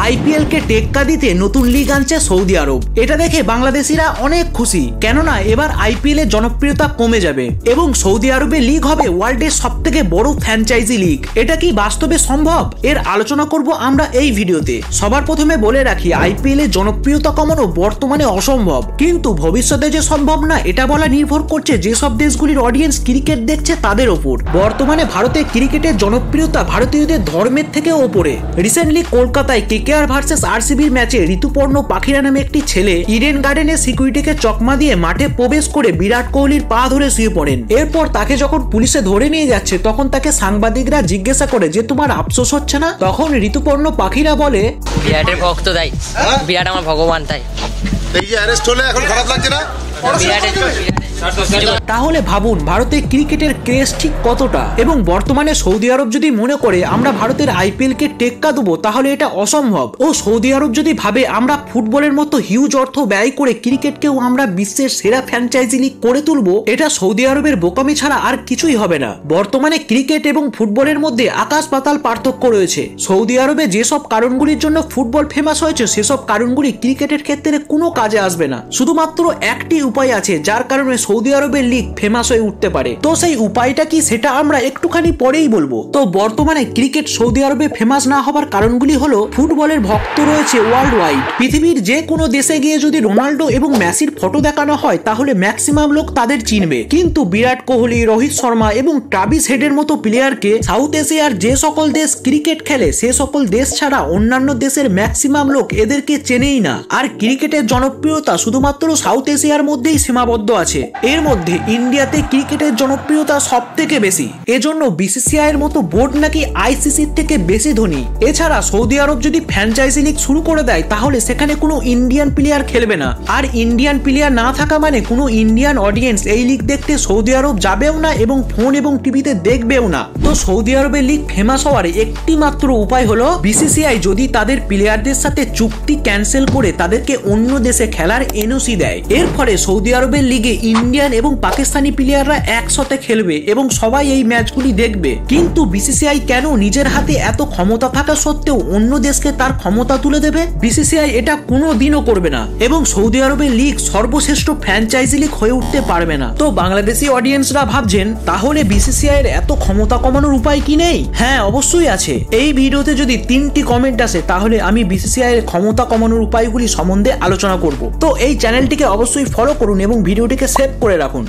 IPL কে টেক্কা দিতে নতুন লিগ আনছে সৌদি আরব। এটা দেখে বাংলাদেশিরা অনেক খুশি, কেননা এবার আইপিএল এর জনপ্রিয়তা কমে যাবে এবং সৌদি আরবে লিগ হবে ওয়ার্ল্ডের সবথেকে বড় ফ্র্যাঞ্চাইজি লিগ। এটা কি বাস্তবে সম্ভব? এর আলোচনা করব আমরা এই ভিডিওতে। সবার প্রথমে বলে রাখি, আইপিএল এর জনপ্রিয়তা কমানো বর্তমানে অসম্ভব, কিন্তু ভবিষ্যতে যে সম্ভব না এটা বলা নির্ভর করছে যেসব দেশগুলির অডিয়েন্স ক্রিকেট দেখছে তাদের ওপর। বর্তমানে ভারতে ক্রিকেটের জনপ্রিয়তা ভারতীয়দের ধর্মের থেকে ওপরে। রিসেন্টলি কলকাতায় কেকেআর ভার্সেস আরসিবির ম্যাচে ঋতুপর্ণ পাখিরা নামে একটি ছেলে ইডেন গার্ডেনের সিকিউরিটিকে চকমা দিয়ে মাঠে প্রবেশ করে বিরাট কোহলির পা ধরে শুয়ে পড়েন। এরপর তাকে যখন পুলিশে ধরে নিয়ে যাচ্ছে তখন তাকে সাংবাদিকরা জিজ্ঞাসা করে যে তোমার আফসোস হচ্ছে না? তখন ঋতুপর্ণ পাখিরা বলে, বিরাটের ভক্ত তাই, বিরাট আমার ভগবান তাই। এখন খারাপ লাগছে না? তাহলে ভাবুন ভারতের ক্রিকেটের ক্রেজ ঠিক কতটা। এবং বর্তমানে সৌদি আরব যদি মনে করে আমরা ভারতের আইপিএল কে টেক্কা দেবো তাহলে এটা অসম্ভব। ও সৌদি আরব যদি ভাবে আমরা ফুটবলের মতো হিউজ অর্থ ব্যয় করে ক্রিকেটকেও আমরা বিশ্বের সেরা ফ্র্যাঞ্চাইজি লিগ করে তুলবো, এটা সৌদি আরবের বোকামি ছাড়া আর কিছুই হবে না। বর্তমানে ক্রিকেট এবং ফুটবলের মধ্যে আকাশ পাতাল পার্থক্য রয়েছে। সৌদি আরবে যেসব কারণগুলির জন্য ফুটবল ফেমাস হয়েছে সেসব কারণগুলি ক্রিকেটের ক্ষেত্রে কোনো কাজে আসবে না। শুধুমাত্র একটি উপায় আছে যার কারণে সৌদি আরবের লিগ ফেমাস হয়ে উঠতে পারে। তো সেই উপায়টা কি সেটা আমরা একটুখানি পরেই বলবো। তো বর্তমানে ক্রিকেট সৌদি আরবে ফেমাস না হবার কারণগুলি হলো, ফুটবলের ভক্ত রয়েছে ওয়ার্ল্ড ওয়াইড। পৃথিবীর যে কোনো দেশে গিয়ে যদি রোনাল্ডো এবং মেসির ফটো দেখানো হয় তাহলে ম্যাক্সিমাম লোক তাদের চিনবে, কিন্তু বিরাট কোহলি, রোহিত শর্মা এবং ট্রাভিস হেডের মতো প্লেয়ারকে সাউথ এশিয়ার যে সকল দেশ ক্রিকেট খেলে সে সকল দেশ ছাড়া অন্যান্য দেশের ম্যাক্সিমাম লোক এদেরকে চেনেই না। আর ক্রিকেটের জনপ্রিয়তা শুধুমাত্র সাউথ এশিয়ার মধ্যেই সীমাবদ্ধ আছে। এর মধ্যে ইন্ডিয়াতে ক্রিকেটের জনপ্রিয়তা সব থেকে বেশি। এজন্য বিসিসিআই এর মতো বোর্ড নাকি আইসিসির থেকে বেশি ধনী। এছাড়া সৌদি আরব যদি ফ্র্যাঞ্চাইজি লিগ শুরু করে দেয় তাহলে সেখানে কোনো ইন্ডিয়ান প্লেয়ার খেলবে না। আর ইন্ডিয়ান প্লেয়ার না থাকা মানে কোনো ইন্ডিয়ান অডিয়েন্স এই লিগ দেখতে সৌদি আরব যাবেও না এবং ফোন এবং টিভিতে দেখবেও না। তো সৌদি আরবের লিগ ফেমাস হওয়ার একটি মাত্র উপায় হলো বিসিসিআই যদি তাদের প্লেয়ারদের সাথে চুক্তি ক্যান্সেল করে তাদেরকে অন্য দেশে খেলার এনওসি দেয়। এর ফলে সৌদি আরবের লিগে ইন্ডিয়ান এবং পাকিস্তানি প্লেয়াররা একসাথে খেলবে এবং সবাই এই ম্যাচগুলি দেখবে। কিন্তু বিসিসিআই কেন নিজের হাতে এত ক্ষমতা থাকা সত্ত্বেও অন্য দেশকে তার ক্ষমতা তুলে দেবে? বিসিসিআই এটা কোনোদিনও করবে না এবং সৌদি আরবের লিগ সর্বশ্রেষ্ঠ ফ্র্যাঞ্চাইজি লিগ হয়ে উঠতে পারবে না। তো বাংলাদেশি অডিয়েন্সরা ভাবছেন তাহলে বিসিসিআই এর এত ক্ষমতা কমানোর উপায় কি নেই? হ্যাঁ, অবশ্যই আছে। এই ভিডিওতে যদি 3টি কমেন্ট আসে তাহলে আমি বিসিসিআই এর ক্ষমতা কমানোর উপায়গুলি সম্বন্ধে আলোচনা করব। তো এই চ্যানেলটিকে অবশ্যই ফলো করুন এবং ভিডিওটিকে সেভ করে রাখুন।